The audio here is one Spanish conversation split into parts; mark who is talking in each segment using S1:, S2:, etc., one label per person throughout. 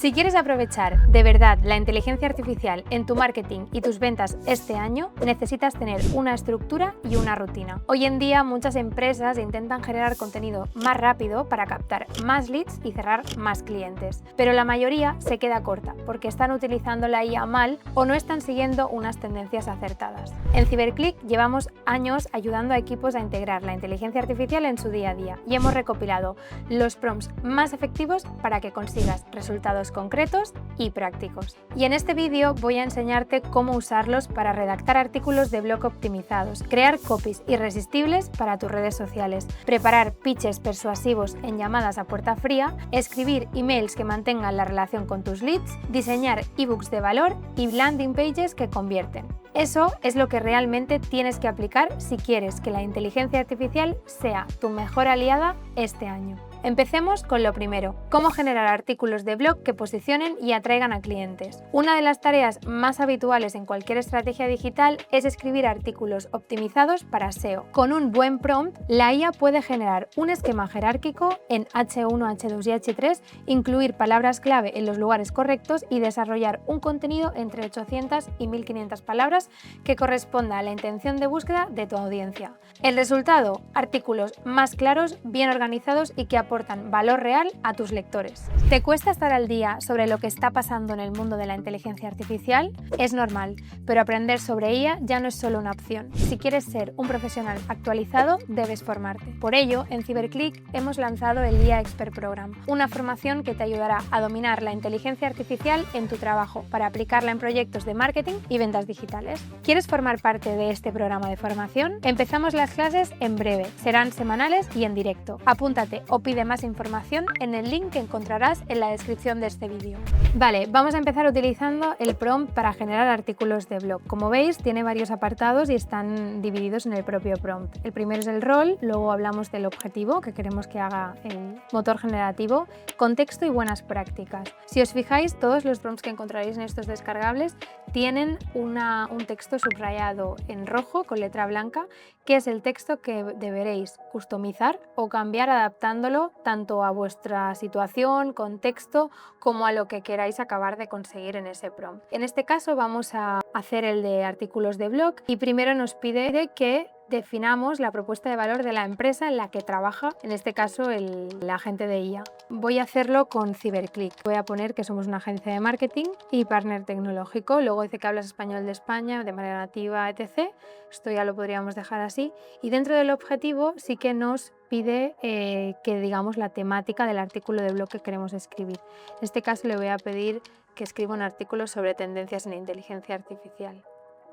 S1: Si quieres aprovechar de verdad la inteligencia artificial en tu marketing y tus ventas este año, necesitas tener una estructura y una rutina. Hoy en día muchas empresas intentan generar contenido más rápido para captar más leads y cerrar más clientes, pero la mayoría se queda corta porque están utilizando la IA mal o no están siguiendo unas tendencias acertadas. En Cyberclick llevamos años ayudando a equipos a integrar la inteligencia artificial en su día a día y hemos recopilado los prompts más efectivos para que consigas resultados concretos y prácticos. Y en este vídeo voy a enseñarte cómo usarlos para redactar artículos de blog optimizados, crear copies irresistibles para tus redes sociales, preparar pitches persuasivos en llamadas a puerta fría, escribir emails que mantengan la relación con tus leads, diseñar ebooks de valor y landing pages que convierten. Eso es lo que realmente tienes que aplicar si quieres que la inteligencia artificial sea tu mejor aliada este año. Empecemos con lo primero, cómo generar artículos de blog que posicionen y atraigan a clientes. Una de las tareas más habituales en cualquier estrategia digital es escribir artículos optimizados para SEO. Con un buen prompt, la IA puede generar un esquema jerárquico en H1, H2 y H3, incluir palabras clave en los lugares correctos y desarrollar un contenido entre 800 y 1500 palabras que corresponda a la intención de búsqueda de tu audiencia. El resultado, artículos más claros, bien organizados y que aportan valor real a tus lectores. ¿Te cuesta estar al día sobre lo que está pasando en el mundo de la inteligencia artificial? Es normal, pero aprender sobre ella ya no es solo una opción. Si quieres ser un profesional actualizado, debes formarte. Por ello, en Cyberclick hemos lanzado el IA Expert Program, una formación que te ayudará a dominar la inteligencia artificial en tu trabajo para aplicarla en proyectos de marketing y ventas digitales. ¿Quieres formar parte de este programa de formación? Empezamos las clases en breve, serán semanales y en directo. Apúntate o pide más información en el link que encontrarás en la descripción de este vídeo. Vale, vamos a empezar utilizando el prompt para generar artículos de blog. Como veis, tiene varios apartados y están divididos en el propio prompt. El primero es el rol, luego hablamos del objetivo que queremos que haga el motor generativo, contexto y buenas prácticas. Si os fijáis, todos los prompts que encontraréis en estos descargables tienen un texto subrayado en rojo con letra blanca, que es el texto que deberéis customizar o cambiar adaptándolo tanto a vuestra situación, contexto, como a lo que queráis acabar de conseguir en ese prompt. En este caso vamos a hacer el de artículos de blog y primero nos pide que definamos la propuesta de valor de la empresa en la que trabaja, en este caso el agente de IA. Voy a hacerlo con Cyberclick. Voy a poner que somos una agencia de marketing y partner tecnológico. Luego dice que hablas español de España, de manera nativa, etc. Esto ya lo podríamos dejar así. Y dentro del objetivo sí que nos pide que digamos la temática del artículo de blog que queremos escribir. En este caso le voy a pedir que escriba un artículo sobre tendencias en inteligencia artificial.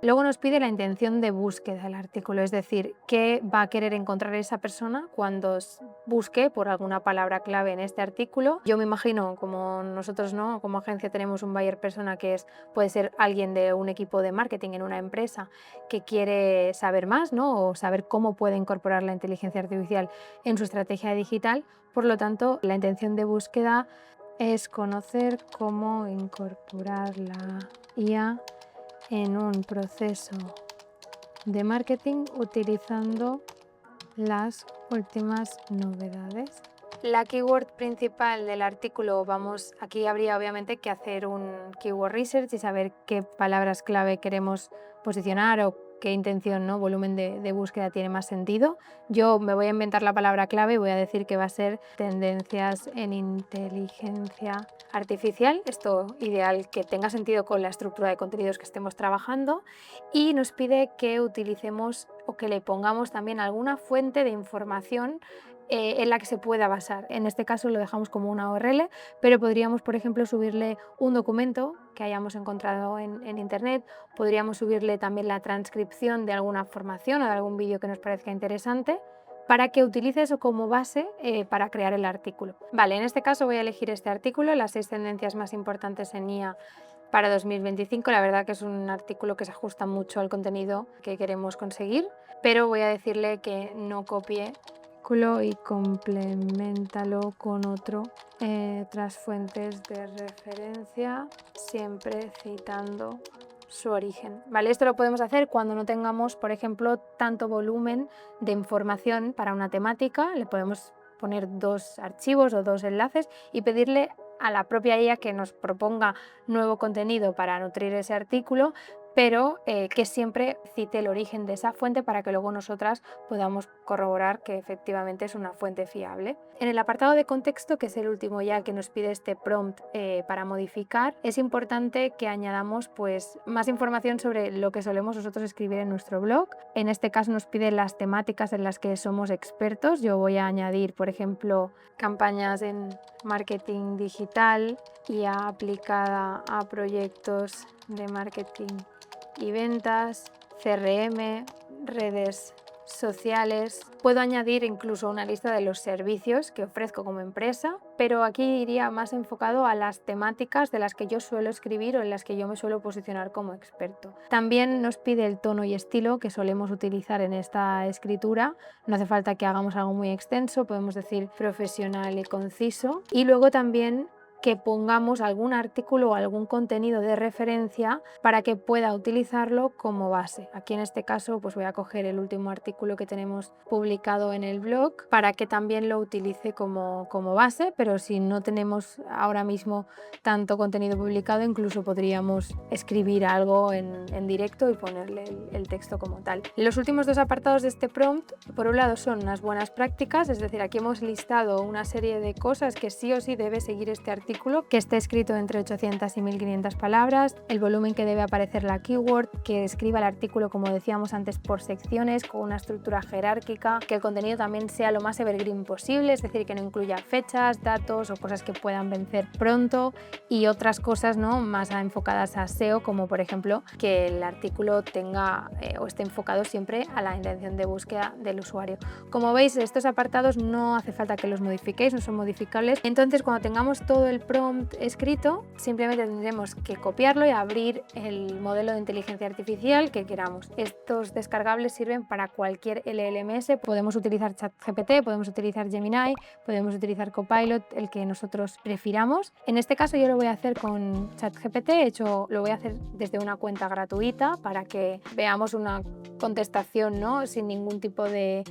S1: Luego nos pide la intención de búsqueda del artículo, es decir, qué va a querer encontrar esa persona cuando busque por alguna palabra clave en este artículo. Yo me imagino, como nosotros no, como agencia tenemos un buyer persona que puede ser alguien de un equipo de marketing en una empresa que quiere saber más, ¿no? O saber cómo puede incorporar la inteligencia artificial en su estrategia digital. Por lo tanto, la intención de búsqueda es conocer cómo incorporar la IA en un proceso de marketing utilizando las últimas novedades. La keyword principal del artículo, aquí habría obviamente que hacer un keyword research y saber qué palabras clave queremos posicionar o qué intención, ¿no? Volumen de búsqueda tiene más sentido. Yo me voy a inventar la palabra clave y voy a decir que va a ser tendencias en inteligencia artificial. Esto ideal que tenga sentido con la estructura de contenidos que estemos trabajando, y nos pide que utilicemos o que le pongamos también alguna fuente de información en la que se pueda basar. En este caso lo dejamos como una URL, pero podríamos, por ejemplo, subirle un documento que hayamos encontrado en internet, podríamos subirle también la transcripción de alguna formación o de algún vídeo que nos parezca interesante, para que utilice eso como base para crear el artículo. Vale, en este caso voy a elegir este artículo, las 6 tendencias más importantes en IA para 2025. La verdad que es un artículo que se ajusta mucho al contenido que queremos conseguir, pero voy a decirle que no copie y compleméntalo con otras fuentes de referencia, siempre citando su origen. ¿Vale? Esto lo podemos hacer cuando no tengamos, por ejemplo, tanto volumen de información para una temática. Le podemos poner 2 archivos o 2 enlaces y pedirle a la propia IA que nos proponga nuevo contenido para nutrir ese artículo, pero que siempre cite el origen de esa fuente para que luego nosotras podamos corroborar que efectivamente es una fuente fiable. En el apartado de contexto, que es el último ya que nos pide este prompt para modificar, es importante que añadamos pues, más información sobre lo que solemos nosotros escribir en nuestro blog. En este caso nos pide las temáticas en las que somos expertos. Yo voy a añadir, por ejemplo, campañas en marketing digital y aplicada a proyectos de marketing y ventas, CRM, redes sociales. Puedo añadir incluso una lista de los servicios que ofrezco como empresa, pero aquí iría más enfocado a las temáticas de las que yo suelo escribir o en las que yo me suelo posicionar como experto. También nos pide el tono y estilo que solemos utilizar en esta escritura. No hace falta que hagamos algo muy extenso, podemos decir profesional y conciso. Y luego también que pongamos algún artículo o algún contenido de referencia para que pueda utilizarlo como base. Aquí en este caso pues voy a coger el último artículo que tenemos publicado en el blog para que también lo utilice como base, pero si no tenemos ahora mismo tanto contenido publicado, incluso podríamos escribir algo en directo y ponerle el texto como tal. Los últimos dos apartados de este prompt, por un lado, son unas buenas prácticas, es decir, aquí hemos listado una serie de cosas que sí o sí debe seguir este artículo, que esté escrito entre 800 y 1500 palabras, el volumen que debe aparecer la keyword, que escriba el artículo, como decíamos antes, por secciones, con una estructura jerárquica, que el contenido también sea lo más evergreen posible, es decir, que no incluya fechas, datos o cosas que puedan vencer pronto y otras cosas, ¿no?, más enfocadas a SEO, como por ejemplo que el artículo tenga o esté enfocado siempre a la intención de búsqueda del usuario. Como veis, estos apartados no hace falta que los modifiquéis, no son modificables. Entonces, cuando tengamos todo el prompt escrito, simplemente tendremos que copiarlo y abrir el modelo de inteligencia artificial que queramos. Estos descargables sirven para cualquier LLMS. Podemos utilizar ChatGPT, podemos utilizar Gemini, podemos utilizar Copilot, el que nosotros prefiramos. En este caso yo lo voy a hacer con ChatGPT, de hecho lo voy a hacer desde una cuenta gratuita para que veamos una contestación, ¿no?, sin ningún tipo de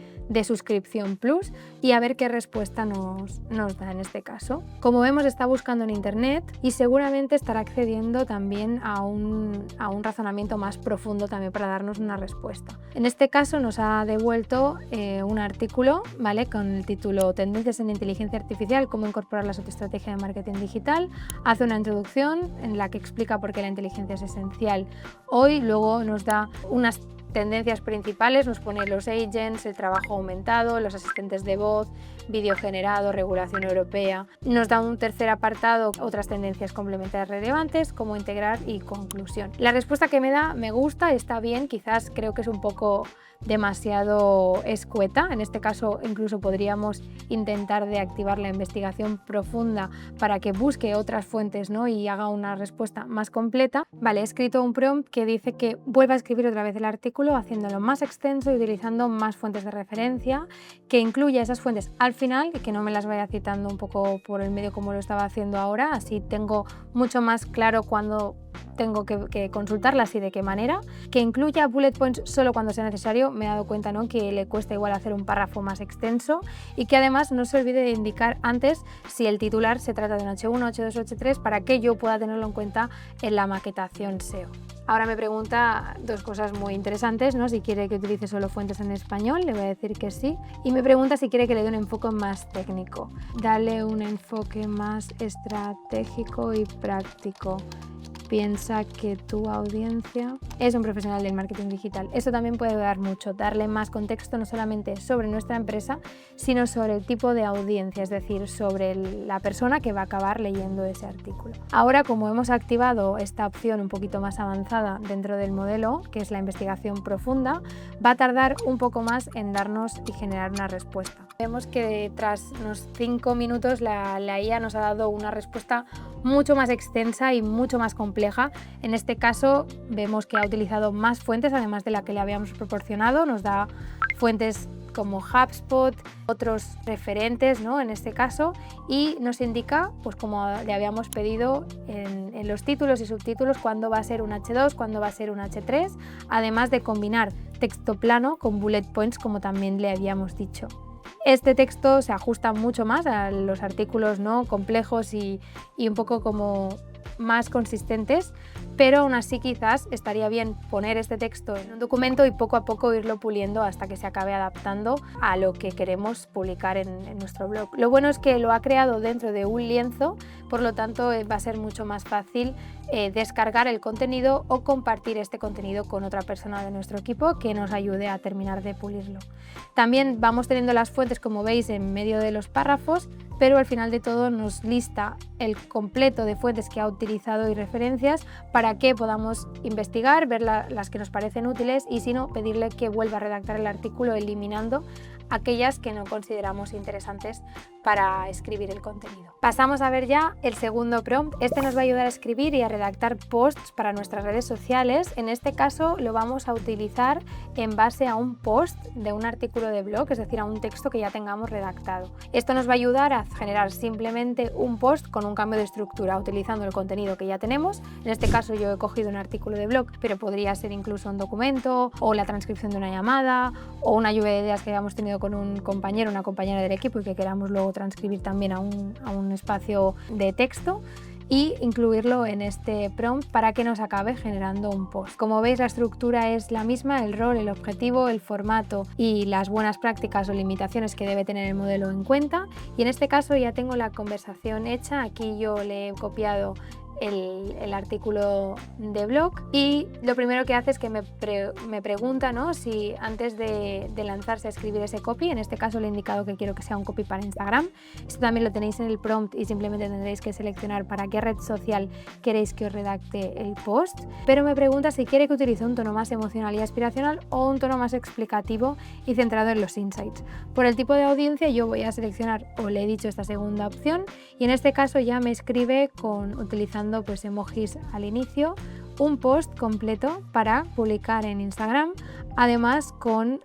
S1: suscripción plus, y a ver qué respuesta nos da en este caso. Como vemos, está buscando en internet y seguramente estará accediendo también a un razonamiento más profundo también para darnos una respuesta. En este caso nos ha devuelto un artículo, ¿vale?, con el título Tendencias en inteligencia artificial, cómo incorporarlas a tu estrategia de marketing digital. Hace una introducción en la que explica por qué la inteligencia es esencial hoy, luego nos da unas tendencias principales, nos pone los agents, el trabajo aumentado, los asistentes de voz, vídeo generado, regulación europea. Nos da un tercer apartado, otras tendencias complementarias relevantes, cómo integrar y conclusión. La respuesta que me da me gusta, está bien, quizás creo que es un poco demasiado escueta. En este caso incluso podríamos intentar de activar la investigación profunda para que busque otras fuentes, ¿no?, y haga una respuesta más completa. Vale, he escrito un prompt que dice que vuelva a escribir otra vez el artículo haciéndolo más extenso y utilizando más fuentes de referencia, que incluya esas fuentes al final y que no me las vaya citando un poco por el medio como lo estaba haciendo ahora, así tengo mucho más claro cuándo tengo que consultarlas y de qué manera, que incluya bullet points solo cuando sea necesario. Me he dado cuenta, ¿no?, que le cuesta igual hacer un párrafo más extenso, y que además no se olvide de indicar antes si el titular se trata de un H1, H2 o H3 para que yo pueda tenerlo en cuenta en la maquetación SEO. Ahora me pregunta dos cosas muy interesantes, ¿no?, si quiere que utilice solo fuentes en español, le voy a decir que sí, y me pregunta si quiere que le dé un enfoque más técnico. Dale un enfoque más estratégico y práctico. Piensa que tu audiencia es un profesional del marketing digital. Eso también puede ayudar mucho, darle más contexto no solamente sobre nuestra empresa, sino sobre el tipo de audiencia, es decir, sobre la persona que va a acabar leyendo ese artículo. Ahora, como hemos activado esta opción un poquito más avanzada dentro del modelo, que es la investigación profunda, va a tardar un poco más en darnos y generar una respuesta. Vemos que tras unos 5 minutos la IA nos ha dado una respuesta mucho más extensa y mucho más compleja. En este caso vemos que ha utilizado más fuentes además de la que le habíamos proporcionado. Nos da fuentes como HubSpot, otros referentes, ¿no?, en este caso, y nos indica, pues como le habíamos pedido en los títulos y subtítulos, cuándo va a ser un H2, cuándo va a ser un H3, además de combinar texto plano con bullet points, como también le habíamos dicho. Este texto se ajusta mucho más a los artículos, ¿no?, complejos y un poco como más consistentes, pero aún así quizás estaría bien poner este texto en un documento y poco a poco irlo puliendo hasta que se acabe adaptando a lo que queremos publicar en nuestro blog. Lo bueno es que lo ha creado dentro de un lienzo, por lo tanto va a ser mucho más fácil descargar el contenido o compartir este contenido con otra persona de nuestro equipo que nos ayude a terminar de pulirlo. También vamos teniendo las fuentes, como veis, en medio de los párrafos, pero al final de todo nos lista el completo de fuentes que ha utilizado y referencias para que podamos investigar, ver las que nos parecen útiles y si no, pedirle que vuelva a redactar el artículo eliminando aquellas que no consideramos interesantes para escribir el contenido. Pasamos a ver ya el segundo prompt. Este nos va a ayudar a escribir y a redactar posts para nuestras redes sociales. En este caso lo vamos a utilizar en base a un post de un artículo de blog, es decir, a un texto que ya tengamos redactado. Esto nos va a ayudar a generar simplemente un post con un cambio de estructura utilizando el contenido que ya tenemos. En este caso yo he cogido un artículo de blog, pero podría ser incluso un documento o la transcripción de una llamada o una lluvia de ideas que hayamos tenido con un compañero o una compañera del equipo y que queramos luego transcribir también a un espacio de texto y incluirlo en este prompt para que nos acabe generando un post. Como veis, la estructura es la misma, el rol, el objetivo, el formato y las buenas prácticas o limitaciones que debe tener el modelo en cuenta, y en este caso ya tengo la conversación hecha. Aquí yo le he copiado el artículo de blog y lo primero que hace es que me pregunta, ¿no?, si antes de lanzarse a escribir ese copy, en este caso le he indicado que quiero que sea un copy para Instagram. Esto también lo tenéis en el prompt y simplemente tendréis que seleccionar para qué red social queréis que os redacte el post, pero me pregunta si quiere que utilice un tono más emocional y aspiracional o un tono más explicativo y centrado en los insights. Por el tipo de audiencia yo voy a seleccionar, o le he dicho, esta segunda opción, y en este caso ya me escribe utilizando pues emojis al inicio, un post completo para publicar en Instagram, además con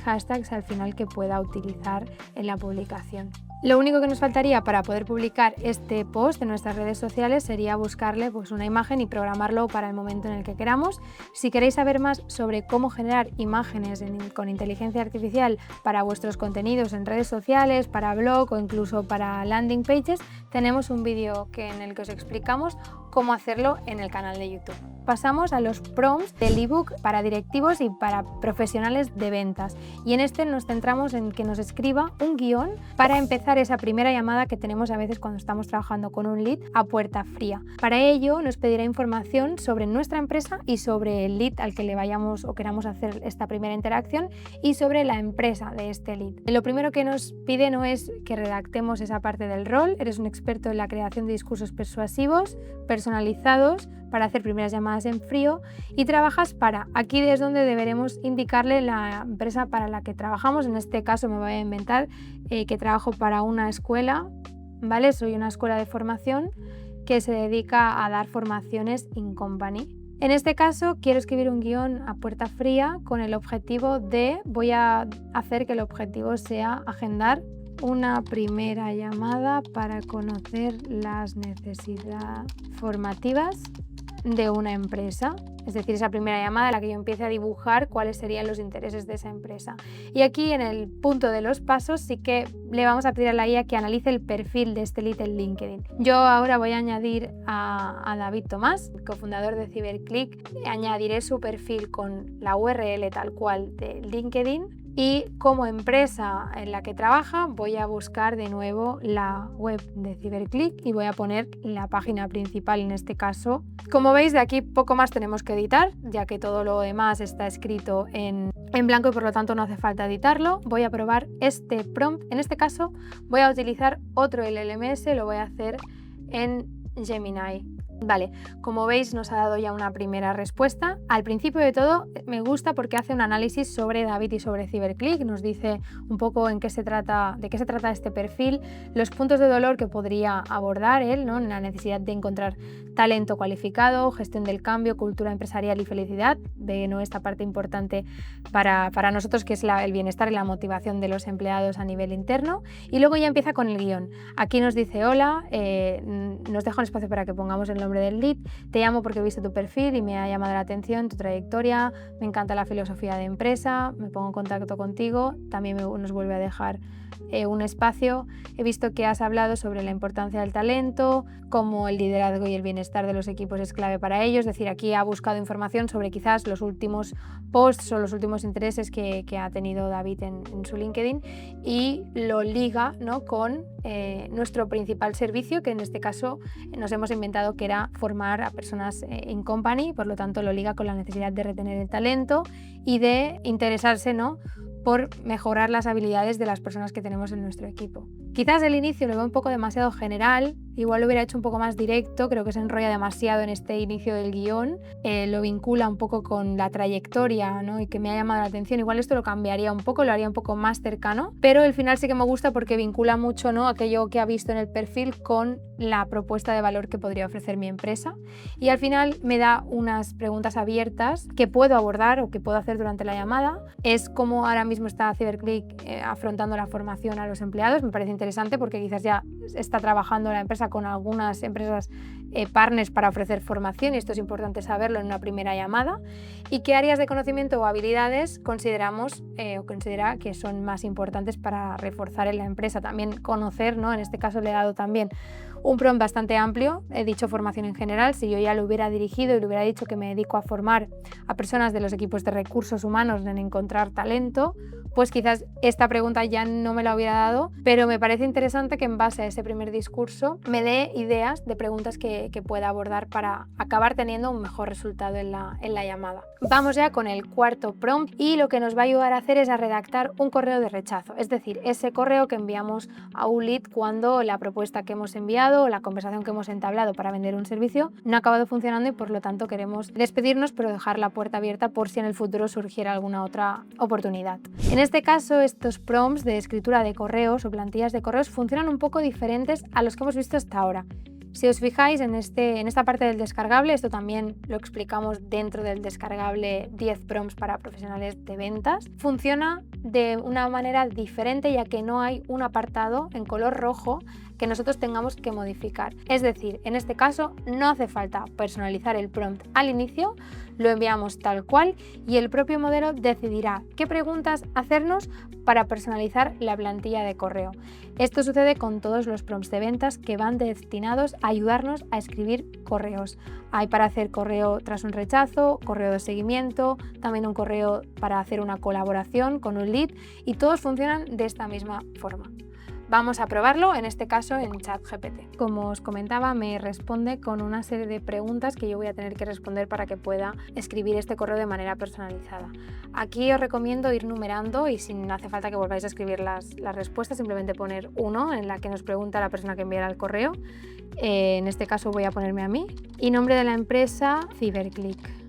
S1: hashtags al final que pueda utilizar en la publicación. Lo único que nos faltaría para poder publicar este post en nuestras redes sociales sería buscarle pues una imagen y programarlo para el momento en el que queramos. Si queréis saber más sobre cómo generar imágenes con inteligencia artificial para vuestros contenidos en redes sociales, para blog o incluso para landing pages, tenemos un vídeo en el que os explicamos cómo hacerlo en el canal de YouTube. Pasamos a los prompts del ebook para directivos y para profesionales de ventas, y en este nos centramos en que nos escriba un guión para empezar esa primera llamada que tenemos a veces cuando estamos trabajando con un lead a puerta fría. Para ello nos pedirá información sobre nuestra empresa y sobre el lead al que le vayamos o queramos hacer esta primera interacción y sobre la empresa de este lead. Lo primero que nos pide no es que redactemos esa parte del rol. Eres un experto en la creación de discursos persuasivos, personalizados, para hacer primeras llamadas en frío, y trabajas para. Aquí es donde deberemos indicarle la empresa para la que trabajamos. En este caso me voy a inventar que trabajo para una escuela, ¿vale? Soy una escuela de formación que se dedica a dar formaciones in company. En este caso quiero escribir un guión a puerta fría con el objetivo voy a hacer que el objetivo sea agendar una primera llamada para conocer las necesidades formativas de una empresa, es decir, esa primera llamada en la que yo empiece a dibujar cuáles serían los intereses de esa empresa. Y aquí en el punto de los pasos sí que le vamos a pedir a la IA que analice el perfil de este lead en LinkedIn. Yo ahora voy a añadir a David Tomás, cofundador de Ciberclick. Añadiré su perfil con la URL tal cual de LinkedIn, y como empresa en la que trabaja voy a buscar de nuevo la web de Ciberclick y voy a poner la página principal en este caso. Como veis, de aquí poco más tenemos que editar, ya que todo lo demás está escrito en blanco y por lo tanto no hace falta editarlo. Voy a probar este prompt. En este caso voy a utilizar otro LLMS, lo voy a hacer en Gemini. Vale, como veis nos ha dado ya una primera respuesta. Al principio de todo me gusta porque hace un análisis sobre David y sobre Ciberclick, nos dice un poco de qué se trata este perfil, los puntos de dolor que podría abordar él, ¿no?, la necesidad de encontrar talento cualificado, gestión del cambio, cultura empresarial y felicidad, ¿no?, esta parte importante para nosotros, que es el bienestar y la motivación de los empleados a nivel interno. Y luego ya empieza con el guión. Aquí nos dice hola, nos deja un espacio para que pongamos el nombre del lead. Te llamo porque he visto tu perfil y me ha llamado la atención tu trayectoria, me encanta la filosofía de empresa, me pongo en contacto contigo, también nos vuelve a dejar un espacio. He visto que has hablado sobre la importancia del talento, cómo el liderazgo y el bienestar de los equipos es clave para ellos. Es decir, aquí ha buscado información sobre quizás los últimos posts o los últimos intereses que ha tenido David en su LinkedIn y lo liga, ¿no?, con nuestro principal servicio, que en este caso nos hemos inventado que era formar a personas in company, por lo tanto lo liga con la necesidad de retener el talento y de interesarse, ¿no?, por mejorar las habilidades de las personas que tenemos en nuestro equipo. Quizás el inicio lo veo un poco demasiado general, igual lo hubiera hecho un poco más directo, creo que se enrolla demasiado en este inicio del guión, lo vincula un poco con la trayectoria, ¿no?, y que me ha llamado la atención. Igual esto lo cambiaría un poco, lo haría un poco más cercano, pero el final sí que me gusta porque vincula mucho, ¿no?, aquello que ha visto en el perfil con la propuesta de valor que podría ofrecer mi empresa, y al final me da unas preguntas abiertas que puedo abordar o que puedo hacer durante la llamada. Es como ahora mismo está Cyberclick afrontando la formación a los empleados. Me parece interesante porque quizás ya está trabajando la empresa con algunas empresas partners para ofrecer formación, y esto es importante saberlo en una primera llamada. ¿Y qué áreas de conocimiento o habilidades consideramos o considera que son más importantes para reforzar en la empresa? También conocer, ¿no? En este caso le he dado también un prompt bastante amplio, he dicho formación en general. Si yo ya lo hubiera dirigido y le hubiera dicho que me dedico a formar a personas de los equipos de recursos humanos en encontrar talento, pues quizás esta pregunta ya no me la hubiera dado, pero me parece interesante que en base a ese primer discurso me dé ideas de preguntas que pueda abordar para acabar teniendo un mejor resultado en la llamada. Vamos ya con el cuarto prompt, y lo que nos va a ayudar a hacer es a redactar un correo de rechazo, es decir, ese correo que enviamos a un lead cuando la propuesta que hemos enviado o la conversación que hemos entablado para vender un servicio no ha acabado funcionando y por lo tanto queremos despedirnos, pero dejar la puerta abierta por si en el futuro surgiera alguna otra oportunidad. En este caso, estos prompts de escritura de correos o plantillas de correos funcionan un poco diferentes a los que hemos visto hasta ahora. Si os fijáis en esta parte del descargable, esto también lo explicamos dentro del descargable 10 prompts para profesionales de ventas, funciona de una manera diferente, ya que no hay un apartado en color rojo que nosotros tengamos que modificar. Es decir, en este caso no hace falta personalizar el prompt al inicio, lo enviamos tal cual y el propio modelo decidirá qué preguntas hacernos para personalizar la plantilla de correo. Esto sucede con todos los prompts de ventas que van destinados a ayudarnos a escribir correos. Hay para hacer correo tras un rechazo, correo de seguimiento, también un correo para hacer una colaboración con un lead, y todos funcionan de esta misma forma. Vamos a probarlo, en este caso en ChatGPT. Como os comentaba, me responde con una serie de preguntas que yo voy a tener que responder para que pueda escribir este correo de manera personalizada. Aquí os recomiendo ir numerando y si no hace falta que volváis a escribir las respuestas, simplemente poner 1 en la que nos pregunta la persona que enviará el correo. En este caso voy a ponerme a mí. Y nombre de la empresa, Cyberclick.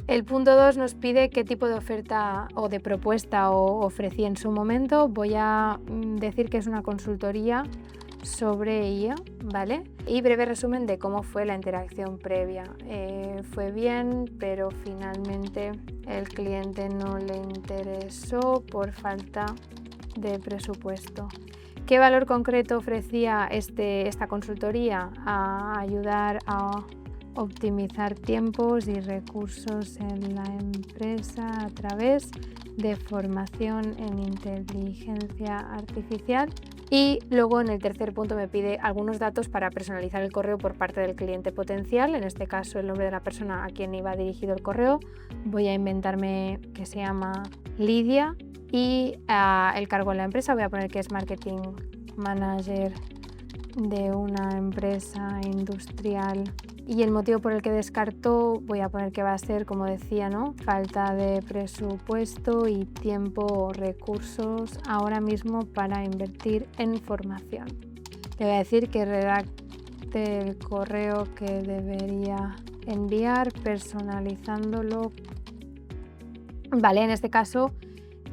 S1: El punto 2 nos pide qué tipo de oferta o de propuesta ofrecí en su momento. Voy a decir que es una consultoría sobre IA, ¿vale? Y breve resumen de cómo fue la interacción previa. Fue bien, pero finalmente el cliente no le interesó por falta de presupuesto. ¿Qué valor concreto ofrecía esta consultoría? A ayudar a optimizar tiempos y recursos en la empresa a través de formación en inteligencia artificial. Y luego en el tercer punto me pide algunos datos para personalizar el correo por parte del cliente potencial, en este caso el nombre de la persona a quien iba dirigido el correo. Voy a inventarme que se llama Lidia, y el cargo en la empresa voy a poner que es Marketing Manager de una empresa industrial. Y el motivo por el que descartó voy a poner que va a ser, como decía, ¿no?, falta de presupuesto y tiempo o recursos ahora mismo para invertir en formación. Le voy a decir que redacte el correo que debería enviar personalizándolo. Vale, en este caso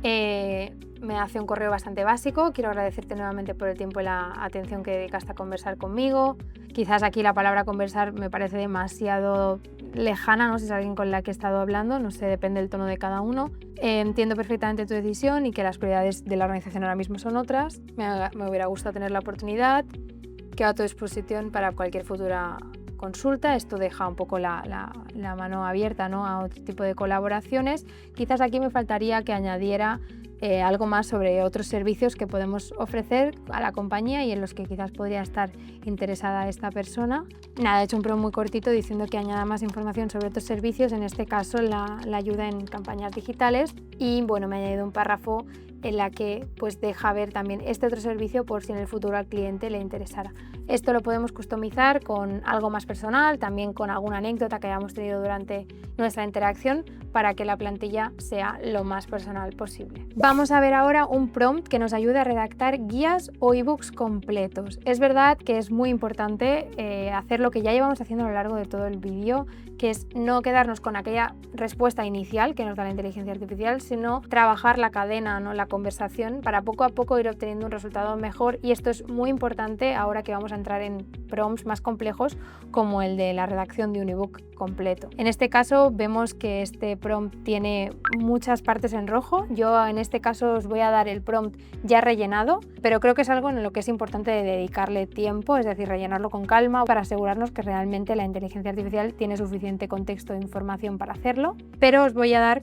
S1: me hace un correo bastante básico. Quiero agradecerte nuevamente por el tiempo y la atención que dedicaste a conversar conmigo. Quizás aquí la palabra conversar me parece demasiado lejana, no sé si es alguien con la que he estado hablando, no sé, depende del tono de cada uno. Entiendo perfectamente tu decisión y que las prioridades de la organización ahora mismo son otras. Me hubiera gustado tener la oportunidad. Quedo a tu disposición para cualquier futura consulta. Esto deja un poco la mano abierta, ¿no?, a otro tipo de colaboraciones. Quizás aquí me faltaría que añadiera algo más sobre otros servicios que podemos ofrecer a la compañía y en los que quizás podría estar interesada esta persona. Nada, he hecho un prompt muy cortito diciendo que añada más información sobre otros servicios, en este caso la ayuda en campañas digitales, y bueno, me ha añadido un párrafo en la que pues deja ver también este otro servicio por si en el futuro al cliente le interesara. Esto lo podemos customizar con algo más personal, también con alguna anécdota que hayamos tenido durante nuestra interacción, para que la plantilla sea lo más personal posible. Vamos a ver ahora un prompt que nos ayude a redactar guías o ebooks completos. Es verdad que es muy importante hacer lo que ya llevamos haciendo a lo largo de todo el vídeo, que es no quedarnos con aquella respuesta inicial que nos da la inteligencia artificial, sino trabajar la cadena, ¿no?, la conversación, para poco a poco ir obteniendo un resultado mejor, y esto es muy importante ahora que vamos a entrar en prompts más complejos como el de la redacción de un ebook completo. En este caso vemos que este prompt tiene muchas partes en rojo. Yo en este caso os voy a dar el prompt ya rellenado, pero creo que es algo en lo que es importante dedicarle tiempo, es decir, rellenarlo con calma para asegurarnos que realmente la inteligencia artificial tiene suficiente contexto e información para hacerlo. Pero os voy a dar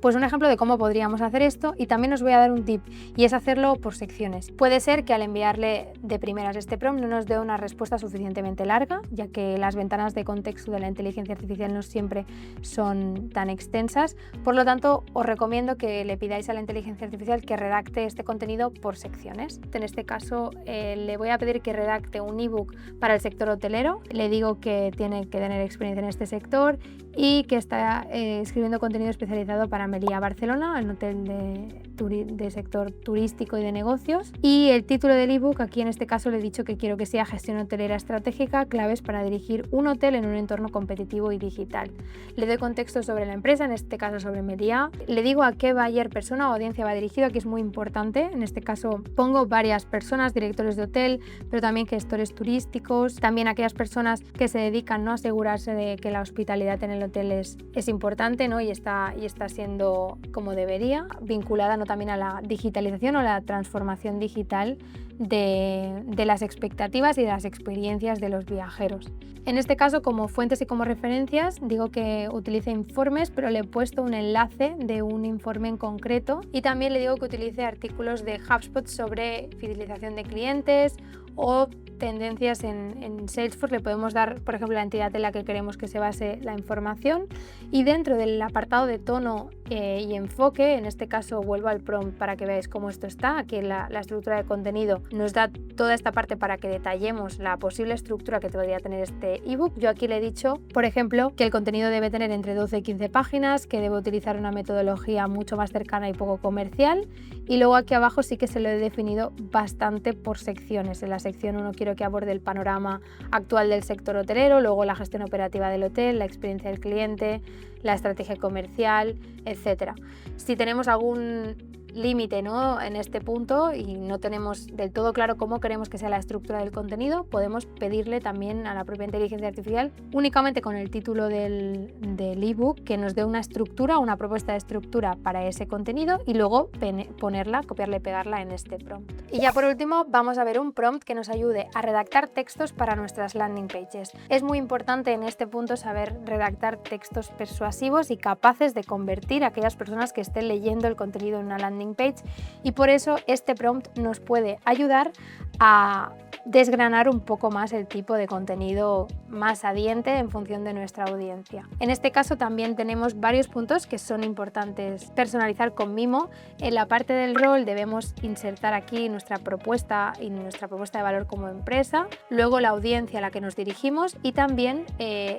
S1: pues un ejemplo de cómo podríamos hacer esto, y también os voy a dar un tip, y es hacerlo por secciones. Puede ser que al enviarle de primeras este prompt no nos dé una respuesta suficientemente larga, ya que las ventanas de contexto de la inteligencia artificial no siempre son tan extensas. Por lo tanto, os recomiendo que le pidáis a la inteligencia artificial que redacte este contenido por secciones. En este caso le voy a pedir que redacte un ebook para el sector hotelero. Le digo que tiene que tener experiencia en este sector y que está escribiendo contenido especializado para Meliá Barcelona, el hotel de sector turístico y de negocios. Y el título del ebook, aquí en este caso le he dicho que quiero que sea Gestión hotelera estratégica, claves para dirigir un hotel en un entorno competitivo y digital. Le doy contexto sobre la empresa, en este caso sobre Meliá. Le digo a qué buyer persona o audiencia va dirigido, aquí es muy importante. En este caso pongo varias personas, directores de hotel, pero también gestores turísticos, también aquellas personas que se dedican, ¿no?, a asegurarse de que la hospitalidad en el hotel es importante, ¿no?, y está siendo como debería, vinculada, ¿no?, también a la digitalización o la transformación digital de las expectativas y de las experiencias de los viajeros. En este caso, como fuentes y como referencias, digo que utilice informes, pero le he puesto un enlace de un informe en concreto, y también le digo que utilice artículos de HubSpot sobre fidelización de clientes o tendencias en Salesforce. Le podemos dar, por ejemplo, la entidad en la que queremos que se base la información, y dentro del apartado de tono y enfoque, en este caso vuelvo al prompt para que veáis cómo esto está. Aquí la estructura de contenido nos da toda esta parte para que detallemos la posible estructura que podría tener este ebook. Yo aquí le he dicho, por ejemplo, que el contenido debe tener entre 12 y 15 páginas, que debe utilizar una metodología mucho más cercana y poco comercial, y luego aquí abajo sí que se lo he definido bastante por secciones. En la sección 1 quiero que aborde el panorama actual del sector hotelero, luego la gestión operativa del hotel, la experiencia del cliente, la estrategia comercial, etc. Si tenemos algún límite, ¿no?, en este punto y no tenemos del todo claro cómo queremos que sea la estructura del contenido, podemos pedirle también a la propia inteligencia artificial, únicamente con el título del ebook, que nos dé una estructura, una propuesta de estructura para ese contenido, y luego ponerla, copiarla y pegarla en este prompt. Y ya por último vamos a ver un prompt que nos ayude a redactar textos para nuestras landing pages. Es muy importante en este punto saber redactar textos persuasivos y capaces de convertir a aquellas personas que estén leyendo el contenido en una landing page, y por eso este prompt nos puede ayudar a desgranar un poco más el tipo de contenido más adiente en función de nuestra audiencia. En este caso también tenemos varios puntos que son importantes personalizar con mimo. En la parte del rol debemos insertar aquí nuestra propuesta y nuestra propuesta de valor como empresa, luego la audiencia a la que nos dirigimos y también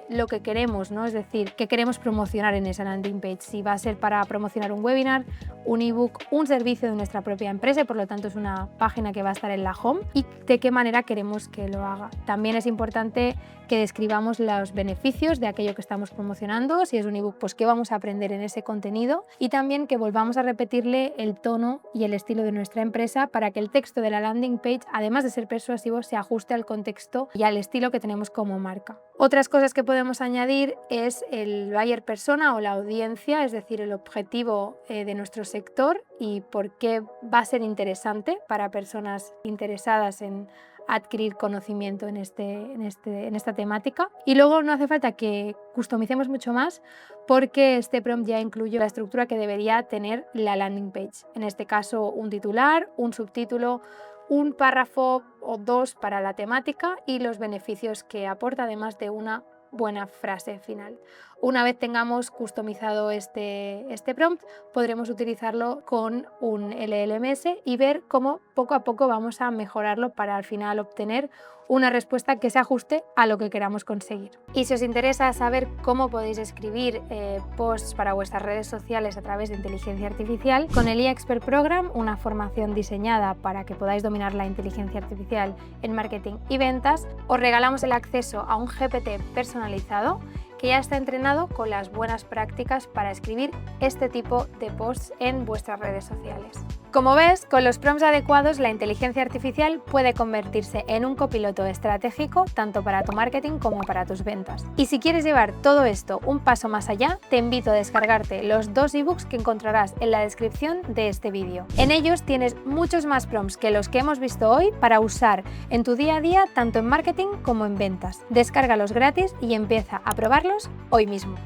S1: lo que queremos, ¿no? Es decir, qué queremos promocionar en esa landing page, si va a ser para promocionar un webinar, un ebook, un servicio de nuestra propia empresa, y por lo tanto es una página que va a estar en la home, y de qué manera queremos que lo haga. También es importante que describamos los beneficios de aquello que estamos promocionando. Si es un ebook, pues qué vamos a aprender en ese contenido, y también que volvamos a repetirle el tono y el estilo de nuestra empresa para que el texto de la landing page, además de ser persuasivo, se ajuste al contexto y al estilo que tenemos como marca. Otras cosas que podemos añadir es el buyer persona o la audiencia, es decir, el objetivo de nuestro sector y por qué va a ser interesante para personas interesadas en adquirir conocimiento en esta temática. Y luego no hace falta que customicemos mucho más porque este prompt ya incluye la estructura que debería tener la landing page. En este caso, un titular, un subtítulo, un párrafo o dos para la temática y los beneficios que aporta, además de una buena frase final. Una vez tengamos customizado este prompt, podremos utilizarlo con un LLMS y ver cómo poco a poco vamos a mejorarlo para al final obtener una respuesta que se ajuste a lo que queramos conseguir. Y si os interesa saber cómo podéis escribir posts para vuestras redes sociales a través de inteligencia artificial, con el eXpert Program, una formación diseñada para que podáis dominar la inteligencia artificial en marketing y ventas, os regalamos el acceso a un GPT personalizado que ya está entrenado con las buenas prácticas para escribir este tipo de posts en vuestras redes sociales. Como ves, con los prompts adecuados, la inteligencia artificial puede convertirse en un copiloto estratégico tanto para tu marketing como para tus ventas. Y si quieres llevar todo esto un paso más allá, te invito a descargarte los 2 ebooks que encontrarás en la descripción de este vídeo. En ellos tienes muchos más prompts que los que hemos visto hoy para usar en tu día a día, tanto en marketing como en ventas. Descárgalos gratis y empieza a probarlos hoy mismo.